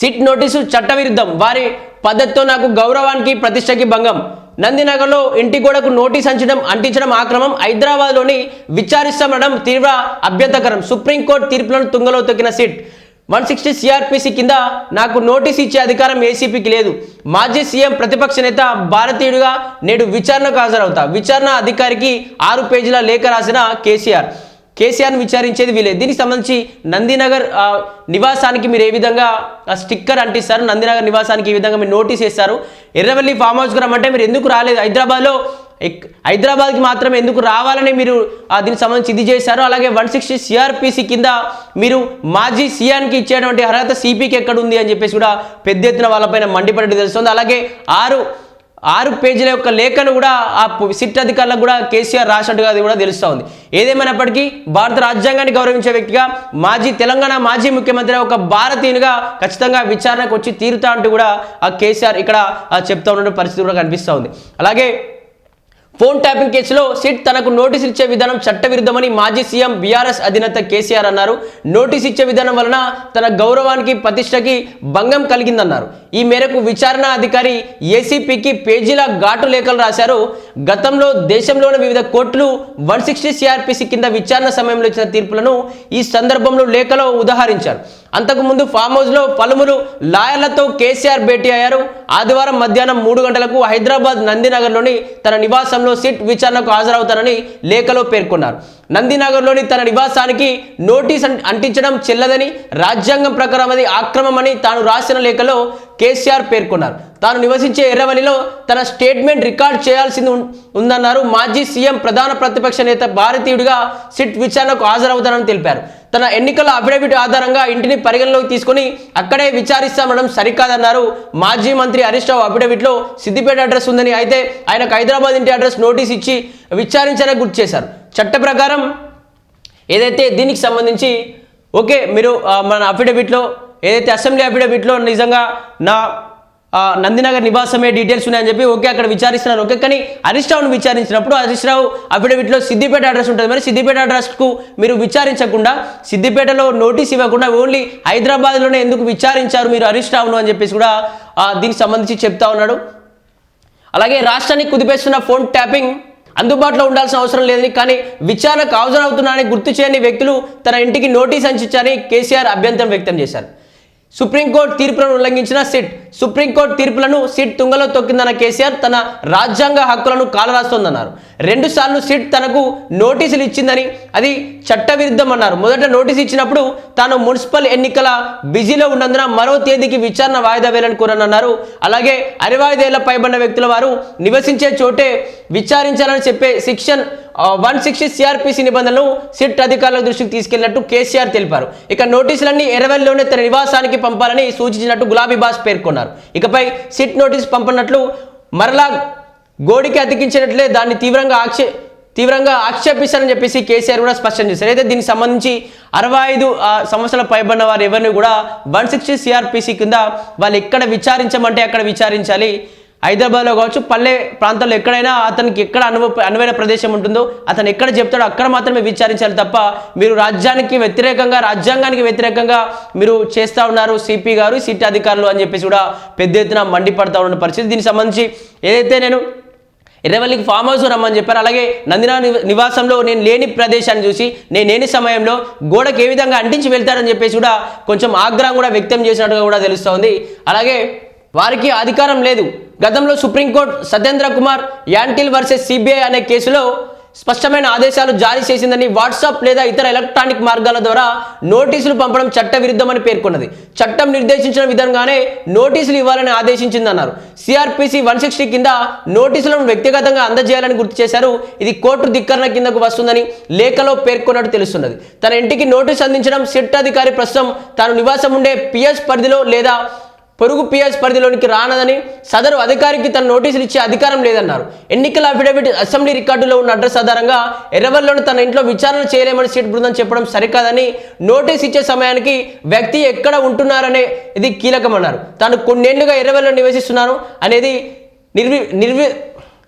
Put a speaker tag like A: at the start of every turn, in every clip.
A: SIT notice చట్టవిరుద్ధం, వారి పద్ధతితో నాకు గౌరవానికి ప్రతిష్టకి భంగం. నందినగర్లో ఇంటి గోడకు నోటీస్ అంటించడం ఆక్రమం, హైదరాబాద్లోని విచారిస్తామనడం తీవ్ర అభ్యంతరకరం. సుప్రీంకోర్టు తీర్పులను తుంగలో తొక్కిన సిట్. 160 సిఆర్పిసి కింద నాకు నోటీస్ ఇచ్చే అధికారం ఏసీపీకి లేదు. మాజీ సీఎం ప్రతిపక్ష నేత భారతీయుడిగా నేడు విచారణకు హాజరవుతా. విచారణ అధికారికి 6 పేజీల లేఖ రాసిన కేసీఆర్ని విచారించేది వీలే. దీనికి సంబంధించి నందినగర్ నివాసానికి మీరు ఏ విధంగా స్టిక్కర్ అంటిస్తారు, నందినగర్ నివాసానికి ఈ విధంగా మీరు నోటీస్ ఇస్తారు. ఎర్రవల్లి ఫామ్ హౌస్కి రమ్మంటే మీరు ఎందుకు రాలేదు, హైదరాబాద్కి మాత్రమే ఎందుకు రావాలని మీరు దీనికి సంబంధించి ఇది చేశారు. అలాగే 160 సిఆర్పిసి కింద మీరు మాజీ సీఎంకి ఇచ్చేటువంటి అర్హత సిపికి ఎక్కడ ఉంది అని చెప్పేసి కూడా పెద్ద ఎత్తున వాళ్ళపైన మండిపడేది తెలుస్తుంది. అలాగే 6 పేజీల యొక్క లేఖను కూడా ఆ సిట్ అధికారులకు కూడా కేసీఆర్ రాసినట్టుగా అది కూడా తెలుస్తూ ఉంది. ఏదేమైనప్పటికీ భారత రాజ్యాంగాన్ని గౌరవించే వ్యక్తిగా తెలంగాణ మాజీ ముఖ్యమంత్రి ఒక భారతీయునిగా ఖచ్చితంగా విచారణకు వచ్చి తీరుతా అంటూ కూడా ఆ కేసీఆర్ ఇక్కడ చెప్తా ఉన్న పరిస్థితి కూడా కనిపిస్తూ ఉంది. అలాగే ఫోన్ ట్యాపింగ్ కేసులో సిట్ తనకు నోటీసులు ఇచ్చే విధానం చట్టవిరుద్ధమని మాజీ సీఎం బీఆర్ఎస్ అధినేత కేసీఆర్ అన్నారు. నోటీస్ ఇచ్చే విధానం వలన తన గౌరవానికి ప్రతిష్టకి భంగం కలిగిందన్నారు. ఈ మేరకు విచారణ అధికారి ఏసీపీకి పేజీల ఘాటు లేఖలు రాశారు. గతంలో దేశంలోని వివిధ కోర్టులు 160 సిఆర్పిసి కింద విచారణ సమయంలో ఇచ్చిన తీర్పులను ఈ సందర్భంలో లేఖలో ఉదాహరించారు. అంతకుముందు ఫామ్ హౌస్లో పలువురు లాయర్లతో కేసీఆర్ భేటీ అయ్యారు. ఆదివారం మధ్యాహ్నం 3 గంటలకు హైదరాబాద్ నందినగర్లోని తన నివాసంలో సిట్ విచారణకు హాజరవుతారని లేఖలో పేర్కొన్నారు. నందినగర్లోని తన నివాసానికి నోటీస్ అంటించడం చెల్లదని, రాజ్యాంగం ప్రకారం అది ఆక్రమమని తాను రాసిన లేఖలో కేసీఆర్ పేర్కొన్నారు. తాను నివసించే ఎర్రవల్లిలో తన స్టేట్మెంట్ రికార్డ్ చేయాల్సింది ఉందన్నారు. మాజీ సీఎం ప్రధాన ప్రతిపక్ష నేత భారతీయుడిగా సిట్ విచారణకు హాజరవుతారని తెలిపారు. తన ఎన్నికల అఫిడవిట్ ఆధారంగా ఇంటిని పరిగణలోకి తీసుకుని అక్కడే విచారిస్తామనడం సరికాదన్నారు. మాజీ మంత్రి హరీష్ రావు అఫిడవిట్లో సిద్దిపేట అడ్రస్ ఉందని, అయితే ఆయనకు హైదరాబాద్ ఇంటి అడ్రస్ నోటీస్ ఇచ్చి విచారించాలని గుర్తు చేశారు. చట్ట ప్రకారం ఏదైతే దీనికి సంబంధించి ఓకే మీరు మన అఫిడవిట్లో ఏదైతే అసెంబ్లీ అఫిడవిట్లో నిజంగా నా నందినగర్ నివాసమే డీటెయిల్స్ ఉన్నాయని చెప్పి ఓకే అక్కడ విచారిస్తున్నారు. ఓకే, కానీ హరీష్ రావును విచారించినప్పుడు హరీష్ రావు అఫిడవిట్లో సిద్దిపేట అడ్రస్ ఉంటుంది. మరి సిద్దిపేట అడ్రస్కు మీరు విచారించకుండా, సిద్దిపేటలో నోటీస్ ఇవ్వకుండా ఓన్లీ హైదరాబాద్లోనే ఎందుకు విచారించారు మీరు హరీష్ రావును అని చెప్పేసి కూడా దీనికి సంబంధించి చెప్తా ఉన్నాడు. అలాగే రాష్ట్రాన్ని కుదిపేస్తున్న ఫోన్ ట్యాపింగ్ అందుబాటులో ఉండాల్సిన అవసరం లేదని, కానీ విచారణకు హాజరవుతున్నారని గుర్తు చేయని వ్యక్తులు తన ఇంటికి నోటీస్ అందించారని కేసీఆర్ అభ్యంతరం వ్యక్తం చేశారు. సుప్రీంకోర్టు తీర్పులను ఉల్లంఘించిన సిట్. సుప్రీంకోర్టు తీర్పులను సిట్ తుంగలో తొక్కిందన్న కేసీఆర్ తన రాజ్యాంగ హక్కులను కాలరాస్తోందన్నారు. 2 సార్లు సిట్ తనకు నోటీసులు ఇచ్చిందని, అది చట్టవిరుద్ధం అన్నారు. మొదట నోటీసు ఇచ్చినప్పుడు తాను మున్సిపల్ ఎన్నికల బిజీలో ఉన్నందున మరో తేదీకి విచారణ వాయిదా వేయాలని కోరనన్నారు. అలాగే 65 ఏళ్ల పైబడిన వ్యక్తుల వారు నివసించే చోటే విచారించాలని చెప్పే సెక్షన్ 160 సిఆర్పిసి నిబంధనలను సిట్ అధికారుల దృష్టికి తీసుకెళ్లినట్టు కేసీఆర్ తెలిపారు. ఇక నోటీసులన్నీ ఎర్రవల్లిలోనే తన నివాసానికి పంపాలని సూచించినట్టు గులాబీ బాస్ పేర్కొన్నారు. ఇకపై సిట్ నోటీసు పంపనట్లు మరలా గోడికి అతికించినట్లే దాన్ని తీవ్రంగా ఆక్షేపిస్తారని చెప్పేసి కేసీఆర్ కూడా స్పష్టం చేశారు. అయితే దీనికి సంబంధించి 65 సంవత్సరాల పైబడిన వారు ఎవరిని కూడా 160 సిఆర్పిసి కింద వాళ్ళు ఎక్కడ విచారించమంటే అక్కడ విచారించాలి. హైదరాబాద్లో కావచ్చు, పల్లె ప్రాంతాల్లో ఎక్కడైనా అతనికి ఎక్కడ అనువైన ప్రదేశం ఉంటుందో అతను ఎక్కడ చెప్తాడో అక్కడ మాత్రమే విచారించాలి తప్ప మీరు రాజ్యాంగానికి వ్యతిరేకంగా మీరు చేస్తూ ఉన్నారు సిపి గారు, సిట్ అధికారులు అని చెప్పేసి కూడా పెద్ద ఎత్తున మండిపడతా ఉన్న పరిస్థితి. దీనికి సంబంధించి ఏదైతే నేను ఎర్రవల్లికి ఫామ్ హౌస్ రమ్మని చెప్పారు. అలాగే నందినగర్ నివాసంలో నేను లేని ప్రదేశాన్ని చూసి నేను లేని సమయంలో గోడకు ఏ విధంగా అంటించి వెళ్తారని చెప్పేసి కూడా కొంచెం ఆగ్రహం కూడా వ్యక్తం చేసినట్టుగా కూడా తెలుస్తోంది. అలాగే వారికి అధికారం లేదు. గతంలో supreme court Satyendra Kumar Antil versus CBI అనే కేసులో స్పష్టమైన ఆదేశాలు జారీ చేసిందని, వాట్సాప్ లేదా ఇతర ఎలక్ట్రానిక్ మార్గాల ద్వారా నోటీసులు పంపడం చట్ట విరుద్ధమని పేర్కొన్నది. చట్టం నిర్దేశించిన విధంగానే నోటీసులు ఇవ్వాలని ఆదేశించిందన్నారు. సిఆర్పిసి 160 కింద నోటీసులను వ్యక్తిగతంగా అందజేయాలని గుర్తు చేశారు. ఇది కోర్టు ధిక్కరణ కిందకు వస్తుందని లేఖలో పేర్కొన్నట్టు తెలుస్తున్నది. తన ఇంటికి నోటీసు అందించడం సిట్ అధికారి ప్రస్తుతం తాను నివాసం ఉండే పిఎస్ పరిధిలో లేదా పొరుగు పిఎస్ పరిధిలోనికి రానదని, సదరు అధికారికి తన నోటీసులు ఇచ్చే అధికారం లేదన్నారు. ఎన్నికల అఫిడవిట్ అసెంబ్లీ రికార్డులో ఉన్న అడ్రస్ ఆధారంగా ఎర్రవల్లిలోని తన ఇంట్లో విచారణ చేయలేమని సిట్ బృందం చెప్పడం సరికాదని, నోటీస్ ఇచ్చే సమయానికి వ్యక్తి ఎక్కడ ఉంటున్నారనే ఇది కీలకమన్నారు. తాను కొన్నేళ్లుగా ఎర్రవల్లిలో నివసిస్తున్నాను అనేది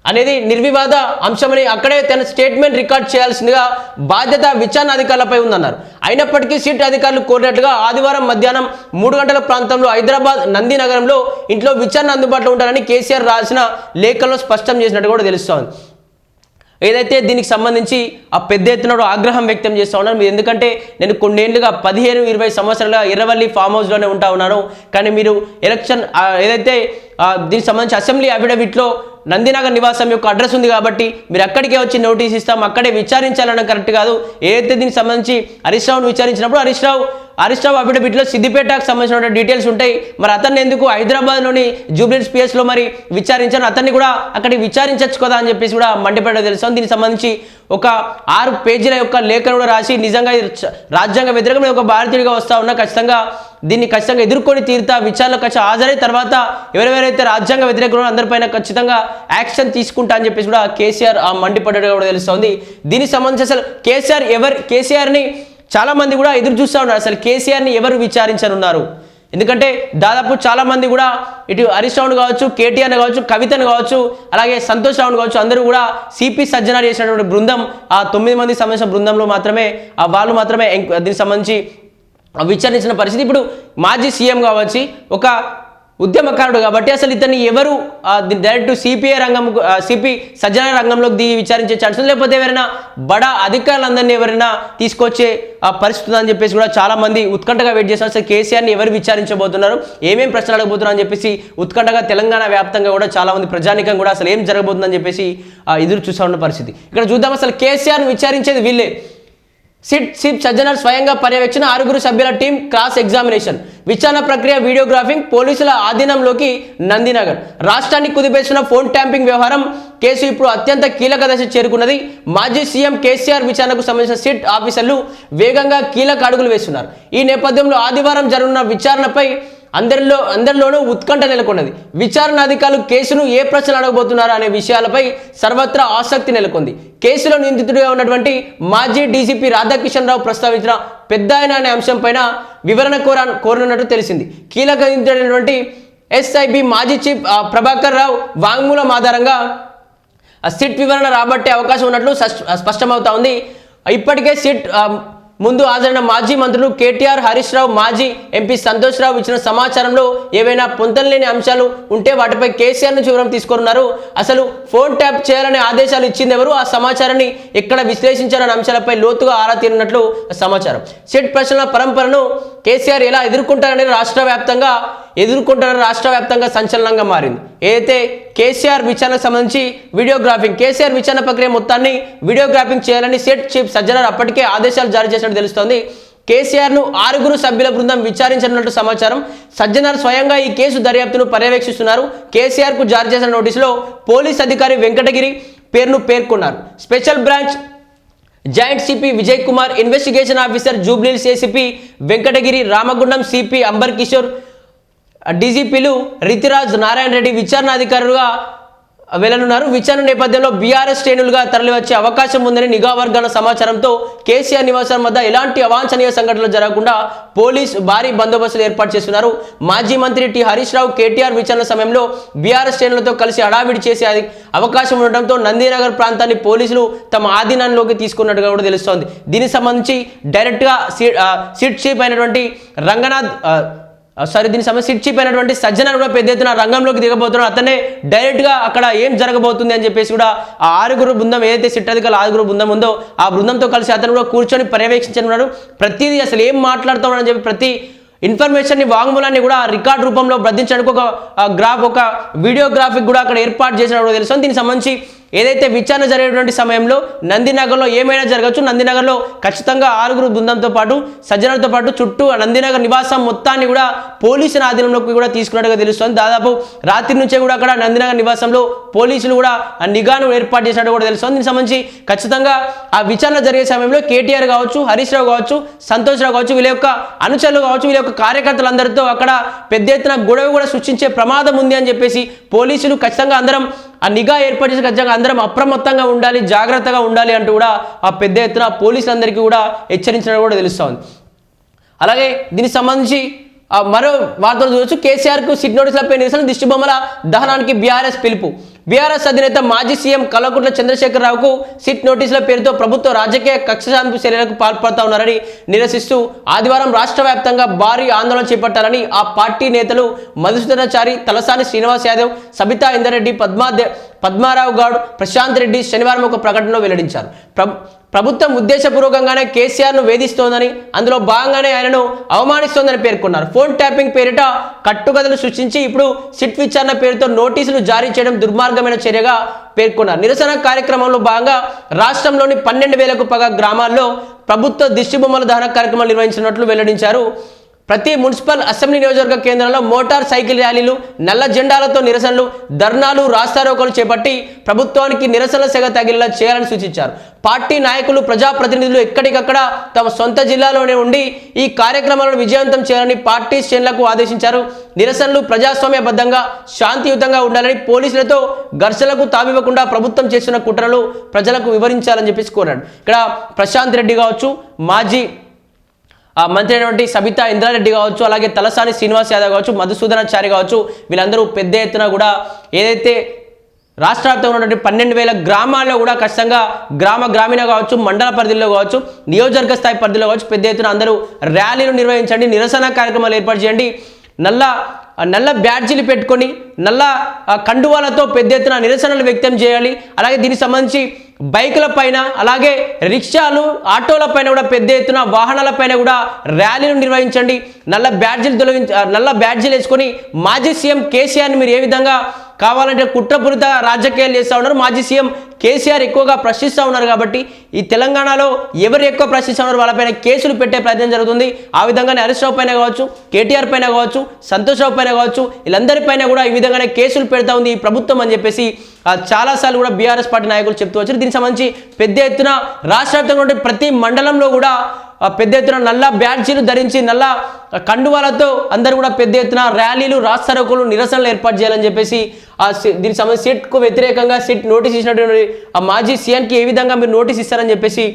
A: అనేది నిర్వివాద అంశమని అక్కడే తన స్టేట్మెంట్ రికార్డ్ చేయాల్సిందిగా బాధ్యత విచారణ అధికారులపై ఉందన్నారు. అయినప్పటికీ సిట్ అధికారులు కోరినట్టుగా ఆదివారం మధ్యాహ్నం 3 గంటల ప్రాంతంలో హైదరాబాద్ నందినగరంలో ఇంట్లో విచారణ అందుబాటులో ఉంటారని కేసీఆర్ రాసిన లేఖలో స్పష్టం చేసినట్టు కూడా తెలుస్తోంది. ఏదైతే దీనికి సంబంధించి ఆ పెద్ద ఎత్తున ఆగ్రహం వ్యక్తం చేస్తూ ఉన్నారు. మీరు ఎందుకంటే నేను కొన్నేళ్లుగా 15-20 సంవత్సరాలుగా ఎర్రవల్లి ఫామ్ హౌస్లోనే ఉంటా ఉన్నాను, కానీ మీరు ఎలక్షన్ ఏదైతే దీనికి సంబంధించి అసెంబ్లీ అఫిడవిట్లో నందినగర్ నివాసం యొక్క అడ్రస్ ఉంది కాబట్టి మీరు అక్కడికే వచ్చి నోటీస్ ఇస్తాం, అక్కడే విచారించాలనడం కరెక్ట్ కాదు. ఏదైతే దీనికి సంబంధించి హరీష్ రావును విచారించినప్పుడు హరీష్ రావు అఫిడవిట్లో సిద్దిపేటకు సంబంధించిన డీటెయిల్స్ ఉంటాయి. మరి అతన్ని ఎందుకు హైదరాబాద్లోని జూబ్లీహిల్స్ పిఎస్లో మరి విచారించాను, అతన్ని కూడా అక్కడికి విచారించవచ్చు కదా అని చెప్పేసి కూడా మండిపడడం తెలుస్తాం. దీనికి సంబంధించి ఒక 6 పేజీల యొక్క లేఖను కూడా రాసి నిజంగా రాజ్యాంగ వ్యతిరేకమైన ఒక భారతీయుడిగా వస్తా ఉన్నా దీన్ని ఖచ్చితంగా ఎదుర్కొని తీరుతా, విచారణకు హాజరైన తర్వాత ఎవరెవరైతే రాజ్యాంగ వ్యతిరేకులు అందరిపైన ఖచ్చితంగా యాక్షన్ తీసుకుంటా అని చెప్పేసి కూడా కేసీఆర్ మండిపడ్డట్టుగా కూడా తెలుస్తోంది. దీనికి సంబంధించి అసలు కేసీఆర్ని చాలా మంది కూడా ఎదురు చూస్తూ ఉన్నారు. అసలు కేసీఆర్ని ఎవరు విచారించనున్నారు? ఎందుకంటే దాదాపు చాలా మంది కూడా ఇటు హరీష్ రావును కావచ్చు, కేటీఆర్ని కావచ్చు, కవితను కావచ్చు, అలాగే సంతోష్ రావును కావచ్చు, అందరూ కూడా సిపి సజ్జనార్ చేసినటువంటి బృందం, ఆ 9 మందికి సంబంధించిన బృందంలో మాత్రమే వాళ్ళు మాత్రమే దీనికి సంబంధించి విచారించిన పరిస్థితి. ఇప్పుడు మాజీ సీఎం కావచ్చు, ఒక ఉద్యమకారుడు కాబట్టి అసలు ఇతన్ని ఎవరు డైరెక్ట్ సిపి సజ్జనార్ రంగంలోకి దిగి విచారించే ఛాన్స్ ఉంది, లేకపోతే ఎవరైనా బడా అధికారులందరినీ ఎవరైనా తీసుకొచ్చే పరిస్థితి అని చెప్పేసి కూడా చాలా మంది ఉత్కంఠగా వెయిట్ చేస్తున్నారు. అసలు కేసీఆర్ని ఎవరు విచారించబోతున్నారు, ఏమేమి ప్రశ్నలు అడగబోతున్నారు అని చెప్పేసి ఉత్కంఠగా తెలంగాణ వ్యాప్తంగా కూడా చాలా మంది ప్రజానికం కూడా అసలు ఏం జరగబోతుందని చెప్పేసి ఎదురు చూస్తూ ఉన్న పరిస్థితి. ఇక్కడ చూద్దాం, అసలు కేసీఆర్ని విచారించేది వీళ్ళే. సిట్ సజ్జనార్ స్వయంగా పర్యవేక్షణ, 6 సభ్యుల టీం క్రాస్ ఎగ్జామినేషన్, విచారణ ప్రక్రియ వీడియోగ్రాఫింగ్, పోలీసుల ఆధీనంలోకి నందినగర్. రాష్ట్రాన్ని కుదిపేసిన ఫోన్ ట్యాంపింగ్ వ్యవహారం కేసు ఇప్పుడు అత్యంత కీలక దశ చేరుకున్నది. మాజీ సీఎం కేసీఆర్ విచారణకు సంబంధించిన సిట్ ఆఫీసర్లు వేగంగా కీలక అడుగులు వేస్తున్నారు. ఈ నేపథ్యంలో ఆదివారం జరగనున్న విచారణపై అందరిలోనూ ఉత్కంఠ నెలకొన్నది. విచారణ అధికారులు కేసును ఏ ప్రశ్నలు అడగబోతున్నారు అనే విషయాలపై సర్వత్రా ఆసక్తి నెలకొంది. కేసులో నిందితుడిగా ఉన్నటువంటి మాజీ డీజీపీ రాధాకిషన్ రావు ప్రస్తావించిన పెద్దాయన అనే అంశంపైన వివరణ కోరనున్నట్టు తెలిసింది. కీలక నిందితుడైనటువంటి ఎస్ఐబి మాజీ చీఫ్ ప్రభాకర్ రావు వాంగ్మూలం ఆధారంగా సిట్ వివరణ రాబట్టే అవకాశం ఉన్నట్లు స్పష్టమవుతా ఉంది. ఇప్పటికే సిట్ ముందు హాజరైన మాజీ మంత్రులు కేటీఆర్, హరీష్ రావు, మాజీ ఎంపీ సంతోష్ రావు ఇచ్చిన సమాచారంలో ఏవైనా పొంతనలేని అంశాలు ఉంటే వాటిపై కేసీఆర్ నుంచి వివరం తీసుకున్నారు. అసలు ఫోన్ ట్యాప్ చేయాలనే ఆదేశాలు ఇచ్చింది ఎవరు, ఆ సమాచారాన్ని ఎక్కడ విశ్లేషించాలనే అంశాలపై లోతుగా ఆరా తీరినట్లు సమాచారం. సిట్ ప్రశ్నల పరంపరను కేసీఆర్ ఎలా ఎదుర్కొంటారనేది రాష్ట్ర వ్యాప్తంగా సంచలనంగా మారింది. ఏదైతే కేసీఆర్ విచారణకు సంబంధించి కేసీఆర్ విచారణ ప్రక్రియ మొత్తాన్ని వీడియోగ్రాఫింగ్ చేయాలని సిట్ చీఫ్ సజ్జనార్ అప్పటికే ఆదేశాలు జారీ చేసినట్టు తెలుస్తోంది. కేసీఆర్ను 6 సభ్యుల బృందం విచారించనున్నట్టు సమాచారం. సజ్జనార్ స్వయంగా ఈ కేసు దర్యాప్తును పర్యవేక్షిస్తున్నారు. కేసీఆర్కు జారీ చేసిన నోటీసులో పోలీస్ అధికారి వెంకటగిరి పేరును పేర్కొన్నారు. Special branch joint CP Vijay Kumar, investigation officer Jubilee Hills ACP Venkatagiri, Ramagundam CP Amber Kishore, డీజీపీలు రితిరాజ్, నారాయణ రెడ్డి విచారణ అధికారులుగా వెళ్లనున్నారు. విచారణ నేపథ్యంలో బీఆర్ఎస్ శ్రేణులుగా తరలివచ్చే అవకాశం ఉందని నిఘా వర్గాల సమాచారంతో కేసీఆర్ నివాసం వద్ద ఎలాంటి అవాంఛనీయ సంఘటనలు జరగకుండా పోలీసు భారీ బందోబస్తులు ఏర్పాటు చేస్తున్నారు. మాజీ మంత్రి టి హరీష్ రావు, కేటీఆర్ విచారణ సమయంలో బీఆర్ఎస్ శ్రేణులతో కలిసి హడావిడి చేసే అవకాశం ఉండడంతో నందినగర్ ప్రాంతాన్ని పోలీసులు తమ ఆధీనంలోకి తీసుకున్నట్టుగా కూడా తెలుస్తోంది. దీనికి సంబంధించి డైరెక్ట్గా సిట్ చీఫ్ అయినటువంటి సిట్ చీఫ్ అయినటువంటి సజ్జనార్ కూడా పెద్ద ఎత్తున రంగంలోకి దిగబోతున్నారు. అతనే డైరెక్ట్గా అక్కడ ఏం జరగబోతుంది అని చెప్పేసి కూడా ఆ 6 బృందం, ఏదైతే సిట్ అధికారులు 6 బృందం ఉందో ఆ బృందంతో కలిసి అతను కూడా కూర్చొని పర్యవేక్షించనున్నాడు. ప్రతిదీ అసలు ఏం మాట్లాడుతున్నాడని చెప్పి ప్రతి ఇన్ఫర్మేషన్ని, వాంగ్మూలాన్ని కూడా రికార్డ్ రూపంలో బంధించడానికి ఒక వీడియోగ్రాఫిక్ కూడా అక్కడ ఏర్పాటు చేసినట్టు తెలుస్తుంది. దీనికి సంబంధించి ఏదైతే విచారణ జరిగేటువంటి సమయంలో నందినగర్లో ఏమైనా జరగచ్చు. నందినగర్లో ఖచ్చితంగా 6 బృందంతో పాటు సజ్జనార్తో పాటు చుట్టూ నందినగర్ నివాసం మొత్తాన్ని కూడా పోలీసుల ఆధీనంలోకి కూడా తీసుకున్నట్టుగా తెలుస్తుంది. దాదాపు రాత్రి నుంచే కూడా అక్కడ నందినగర్ నివాసంలో పోలీసులు కూడా నిఘాను ఏర్పాటు చేసినట్టు కూడా తెలుస్తుంది. దీనికి సంబంధించి ఖచ్చితంగా ఆ విచారణ జరిగే సమయంలో కేటీఆర్ కావచ్చు, హరీష్ రావు కావచ్చు, సంతోష్ రావు కావచ్చు, వీళ్ళ యొక్క అనుచరులు కావచ్చు, వీళ్ళ యొక్క కార్యకర్తలందరితో అక్కడ పెద్ద ఎత్తున గొడవ కూడా సృష్టించే ప్రమాదం ఉంది అని చెప్పేసి పోలీసులు ఖచ్చితంగా అందరం ఆ నిఘా ఏర్పాటు చేసి ఖచ్చితంగా అందరం అప్రమత్తంగా ఉండాలి, జాగ్రత్తగా ఉండాలి అంటూ కూడా ఆ పెద్ద ఎత్తున పోలీసులందరికీ కూడా హెచ్చరించినట్టు కూడా తెలుస్తోంది. అలాగే దీనికి సంబంధించి మరో వార్తలు చూడొచ్చు. కేసీఆర్కు సిట్ నోటీసులపై నిరసన, దిష్టిబొమ్మల దహనానికి బీఆర్ఎస్ పిలుపు. బీఆర్ఎస్ అధినేత మాజీ సీఎం కల్వకుంట్ల చంద్రశేఖరరావుకు సిట్ నోటీసుల పేరుతో ప్రభుత్వ రాజకీయ కక్ష సాధింపు చర్యలకు పాల్పడుతా ఉన్నారని నిరసిస్తూ ఆదివారం రాష్ట్ర వ్యాప్తంగా భారీ ఆందోళన చేపట్టాలని ఆ పార్టీ నేతలు మధుసూదనాచారి, తలసాని శ్రీనివాస్ యాదవ్, సబితా ఇందర్రెడ్డి, పద్మారావు గౌడ్, ప్రశాంత్ రెడ్డి శనివారం ఒక ప్రకటనలో వెల్లడించారు. ప్రభుత్వం ఉద్దేశపూర్వకంగానే కేసీఆర్ను వేధిస్తోందని, అందులో భాగంగానే ఆయనను అవమానిస్తోందని పేర్కొన్నారు. ఫోన్ ట్యాపింగ్ పేరిట కట్టుకథలు సృష్టించి ఇప్పుడు సిట్ విచారణ పేరుతో నోటీసులు జారీ చేయడం దుర్మార్గమైన చర్యగా పేర్కొన్నారు. నిరసన కార్యక్రమంలో భాగంగా రాష్ట్రంలోని 12,000కు పైగా గ్రామాల్లో ప్రభుత్వ దిష్టిబొమ్మల దహన కార్యక్రమాలు నిర్వహించినట్లు వెల్లడించారు. ప్రతి మున్సిపల్ అసెంబ్లీ నియోజకవర్గ కేంద్రంలో మోటార్ సైకిల్ ర్యాలీలు, నల్ల జెండాలతో నిరసనలు, ధర్నాలు, రాస్తారోకోలు చేపట్టి ప్రభుత్వానికి నిరసనల సెగ తగిలేలా చేయాలని సూచించారు. పార్టీ నాయకులు, ప్రజాప్రతినిధులు ఎక్కడికక్కడ తమ సొంత జిల్లాలోనే ఉండి ఈ కార్యక్రమాలను విజయవంతం చేయాలని పార్టీ శ్రేణులకు ఆదేశించారు. నిరసనలు ప్రజాస్వామ్యబద్ధంగా, శాంతియుతంగా ఉండాలని, పోలీసులతో ఘర్షణలకు తావివ్వకుండా ప్రభుత్వం చేస్తున్న కుట్రలు ప్రజలకు వివరించాలని చెప్పేసి కోరాడు. ఇక్కడ ప్రశాంత్ రెడ్డి కావచ్చు, మాజీ మంత్రి అయినటువంటి సబితా ఇంద్రారెడ్డి కావచ్చు, అలాగే తలసాని శ్రీనివాస్ యాదవ్ కావచ్చు, మధుసూదనాచారి కావచ్చు, వీళ్ళందరూ పెద్ద ఎత్తున కూడా ఏదైతే రాష్ట్ర వ్యాప్తంగా ఉన్నటువంటి 12,000 గ్రామాల్లో కూడా ఖచ్చితంగా గ్రామీణ కావచ్చు, మండల పరిధిలో కావచ్చు, నియోజకవర్గ స్థాయి పరిధిలో కావచ్చు, పెద్ద ఎత్తున అందరూ ర్యాలీలు నిర్వహించండి, నిరసన కార్యక్రమాలు ఏర్పాటు చేయండి, నల్ల బ్యాడ్జీలు పెట్టుకొని నల్ల కండువాలతో పెద్ద ఎత్తున నిరసనలు వ్యక్తం చేయాలి. అలాగే దీనికి సంబంధించి బైకుల పైన, అలాగే రిక్షాలు, ఆటోల పైన కూడా పెద్ద ఎత్తున వాహనాల పైన కూడా ర్యాలీలు నిర్వహించండి. నల్ల బ్యాడ్జీలు వేసుకొని మాజీ సీఎం కేసీఆర్ని మీరు ఏ విధంగా కావాలంటే కుట్రపూరిత రాజకీయాలు చేస్తూ ఉన్నారు. మాజీ సీఎం కేసీఆర్ ఎక్కువగా ప్రశ్నిస్తూ ఉన్నారు కాబట్టి ఈ తెలంగాణలో ఎవరు ఎక్కువ ప్రశ్నిస్తూ ఉన్నారు వాళ్ళపైన కేసులు పెట్టే ప్రయత్నం జరుగుతుంది. ఆ విధంగానే హరీష్ రావు పైన కావచ్చు, కేటీఆర్ పైన కావచ్చు, సంతోష్ రావు పైన కావచ్చు, వీళ్ళందరిపైన కూడా ఈ విధంగానే కేసులు పెడతా ఉంది ఈ ప్రభుత్వం అని చెప్పేసి చాలాసార్లు కూడా బీఆర్ఎస్ పార్టీ నాయకులు చెప్తూ వచ్చారు. దీనికి సంబంధించి పెద్ద ఎత్తున రాష్ట్ర వ్యాప్తంగా ఉండే ప్రతి మండలంలో కూడా పెద్ద ఎత్తున నల్ల బ్యాడ్జీలు ధరించి, నల్ల కండువాలతో అందరూ కూడా పెద్ద ఎత్తున ర్యాలీలు, రాస్తారోకోలు, నిరసనలు ఏర్పాటు చేయాలని చెప్పేసి దీనికి సంబంధించి సిట్కు వ్యతిరేకంగా సిట్ నోటీస్ ఇచ్చినటువంటి ఆ మాజీ సీఎంకి ఏ విధంగా మీరు నోటీస్ ఇస్తారని చెప్పేసి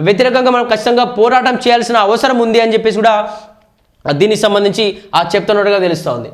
A: వ్యతిరేకంగా మనం ఖచ్చితంగా పోరాటం చేయాల్సిన అవసరం ఉంది అని చెప్పేసి కూడా దీనికి సంబంధించి చెప్తున్నట్టుగా తెలుస్తోంది.